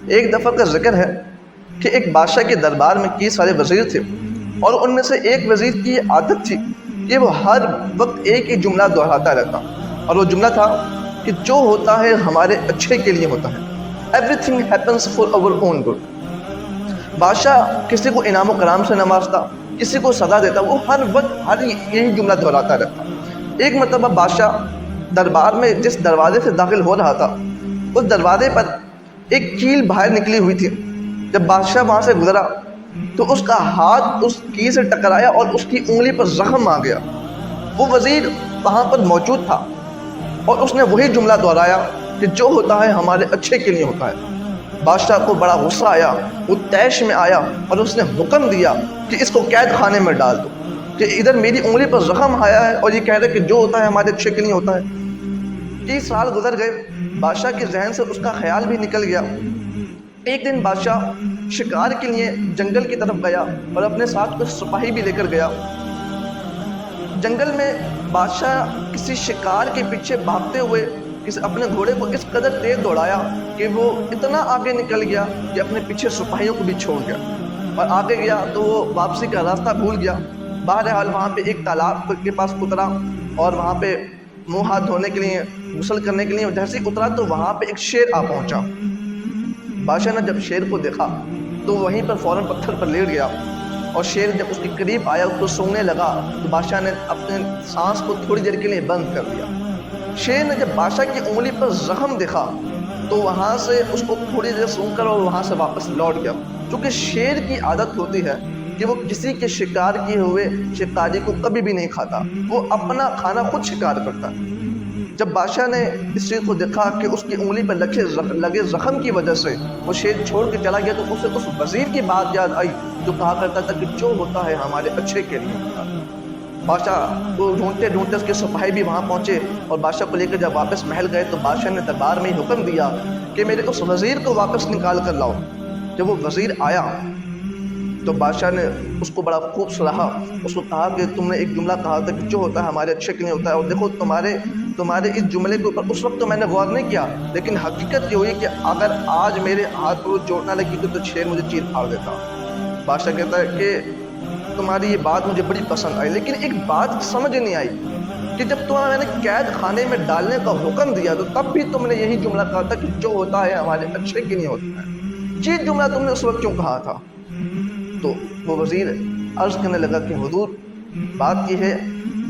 ایک دفعہ کا ذکر ہے کہ ایک بادشاہ کے دربار میں کئی سارے وزیر تھے، اور ان میں سے ایک وزیر کی یہ عادت تھی کہ وہ ہر وقت ایک ہی جملہ دہراتا رہتا، اور وہ جملہ تھا کہ جو ہوتا ہے ہمارے اچھے کے لیے ہوتا ہے. Everything happens for our own good. بادشاہ کسی کو انعام و کرام سے نوازتا، کسی کو سزا دیتا، وہ ہر وقت یہی جملہ دہراتا رہتا. ایک مرتبہ بادشاہ دربار میں جس دروازے سے داخل ہو رہا تھا، اس دروازے پر ایک کیل باہر نکلی ہوئی تھی. جب بادشاہ وہاں سے گزرا تو اس کا ہاتھ اس کیل سے ٹکرایا اور اس کی انگلی پر زخم آ گیا. وہ وزیر وہاں پر موجود تھا اور اس نے وہی جملہ دہرایا کہ جو ہوتا ہے ہمارے اچھے کے لیے ہوتا ہے. بادشاہ کو بڑا غصہ آیا، وہ طیش میں آیا اور اس نے حکم دیا کہ اس کو قید خانے میں ڈال دو، کہ ادھر میری انگلی پر زخم آیا ہے اور یہ کہہ رہے کہ جو ہوتا ہے ہمارے اچھے کے لیے ہوتا ہے. 30 سال گزر گئے، بادشاہ کے ذہن سے اس کا خیال بھی نکل گیا. ایک دن بادشاہ شکار کے لیے جنگل کی طرف گیا اور اپنے ساتھ کچھ سپاہی بھی لے کر گیا. جنگل میں بادشاہ کسی شکار کے پیچھے بھاگتے ہوئے اپنے گھوڑے کو اس قدر تیز دوڑایا کہ وہ اتنا آگے نکل گیا کہ اپنے پیچھے سپاہیوں کو بھی چھوڑ گیا، اور آگے گیا تو وہ واپسی کا راستہ بھول گیا. بہرحال وہاں پہ ایک تالاب کے پاس اترا اور وہاں پہ منہ ہاتھ دھونے کے لیے، غسل کرنے کے لیے جیسے اترا تو وہاں پہ ایک شیر آ پہنچا. بادشاہ نے جب شیر کو دیکھا تو وہیں پر فوراً پتھر پر لیٹ گیا، اور شیر جب اس کے قریب آیا، اس کو سونگنے لگا تو بادشاہ نے اپنے سانس کو تھوڑی دیر کے لیے بند کر دیا. شیر نے جب بادشاہ کی انگلی پر زخم دیکھا تو وہاں سے اس کو تھوڑی دیر سونگ کر اور وہاں سے واپس لوٹ گیا. کیونکہ شیر کی عادت ہوتی ہے کہ وہ کسی کے شکار کیے ہوئے شکاری کو کبھی بھی نہیں کھاتا، وہ اپنا کھانا خود شکار کرتا ہے. جب بادشاہ نے اس شیر کو دیکھا کہ اس کی انگلی پر لگے زخم کی وجہ سے وہ شیر چھوڑ کے چلا گیا، تو اسے اس وزیر کی بات یاد آئی جو کہا کرتا تھا کہ جو ہوتا ہے ہمارے اچھے کے لیے ہوتا ہے. بادشاہ کو ڈھونڈتے ڈھونڈتے اس کے سپاہی بھی وہاں پہنچے اور بادشاہ کو لے کر جب واپس محل گئے تو بادشاہ نے دربار میں ہی حکم دیا کہ میرے اس وزیر کو واپس نکال کر لاؤ. جب وہ وزیر آیا تو بادشاہ نے اس کو بڑا خوب سراہا، اس کو کہا کہ تم نے ایک جملہ کہا تھا کہ جو ہوتا ہے ہمارے اچھے کے لیے ہوتا ہے، اور دیکھو تمہارے اس جملے کے اوپر اس وقت تو میں نے غور نہیں کیا، لیکن حقیقت یہ ہوئی کہ اگر آج میرے ہاتھ پر چوٹ نہ لگی تو شیر مجھے چیر پھاڑ دیتا. بادشاہ کہتا ہے کہ تمہاری یہ بات مجھے بڑی پسند آئی، لیکن ایک بات سمجھ نہیں آئی کہ جب تمہیں میں نے قید خانے میں ڈالنے کا حکم دیا تو تب بھی تم نے یہی جملہ کہا تھا کہ جو ہوتا ہے ہمارے اچھے کے لیے ہوتا ہے. یہ جملہ تم نے اس وقت کیوں کہا تھا؟ تو وہ وزیر عرض کرنے لگا کہ حضور، بات یہ ہے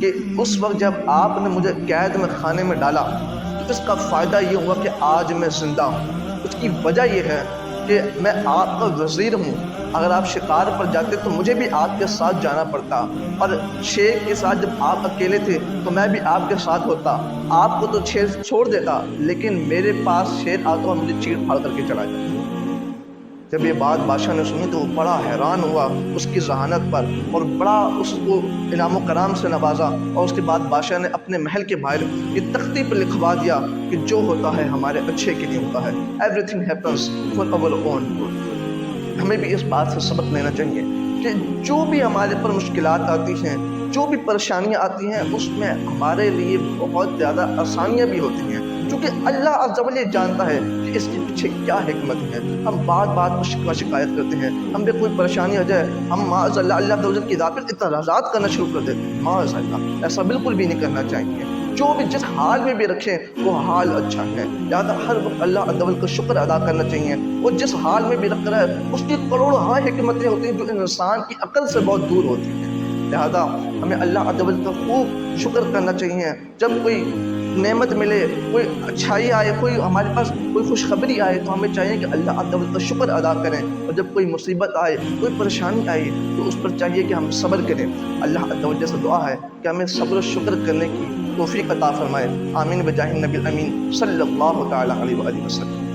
کہ اس وقت جب آپ نے مجھے قید میں خانے میں ڈالا تو اس کا فائدہ یہ ہوا کہ آج میں زندہ ہوں. اس کی وجہ یہ ہے کہ میں آپ کا وزیر ہوں. اگر آپ شکار پر جاتے تو مجھے بھی آپ کے ساتھ جانا پڑتا، اور شیر کے ساتھ جب آپ اکیلے تھے تو میں بھی آپ کے ساتھ ہوتا. آپ کو تو شیر چھوڑ دیتا، لیکن میرے پاس شیر آتا اور مجھے چیر پھاڑ کر کے چلا جاتا. جب یہ بات بادشاہ نے سنی تو وہ بڑا حیران ہوا اس کی ذہانت پر، اور بڑا اس کو انعام و کرام سے نوازا. اور اس کے بعد بادشاہ نے اپنے محل کے باہر یہ تختی پر لکھوا دیا کہ جو ہوتا ہے ہمارے اچھے کے لیے ہوتا ہے. Everything happens for our own good. ہمیں بھی اس بات سے سبق لینا چاہیے کہ جو بھی ہمارے پر مشکلات آتی ہیں، جو بھی پریشانیاں آتی ہیں، اس میں ہمارے لیے بہت زیادہ آسانیاں بھی ہوتی ہیں، کیونکہ اللہ عز و جل جانتا ہے کہ اس کے پیچھے کیا حکمت ہے. ہم بات پر شکایت کرتے ہیں، ہم پہ کوئی پریشانی ہو جائے ہم معاذ اللہ عز و جل کی ذات پر اعتراضات کرنا شروع کر دیتے ہیں. معاذ اللہ، ایسا بالکل بھی نہیں کرنا چاہیے. جو بھی جس حال میں بھی رکھیں وہ حال اچھا ہے، لہٰذا ہر وقت اللہ عز و جل کا شکر ادا کرنا چاہیے. وہ جس حال میں بھی رکھ رہا ہے اس کی کروڑوں حکمتیں ہوتی ہیں جو انسان کی عقل سے بہت دور ہوتی ہیں. لہذا ہمیں اللہ عز و جل کا خوب شکر کرنا چاہیے. جب کوئی نعمت ملے، کوئی اچھائی آئے، کوئی ہمارے پاس کوئی خوشخبری آئے تو ہمیں چاہیے کہ اللہ عز و جل کا شکر ادا کریں. اور جب کوئی مصیبت آئے، کوئی پریشانی آئے تو اس پر چاہیے کہ ہم صبر کریں. اللہ عز و جل سے دعا ہے کہ ہمیں صبر و شکر کرنے کی توفیق عطا فرمائے. آمین بجاہ النبی الامین صلی اللہ تعالی علیہ وآلہ وسلم.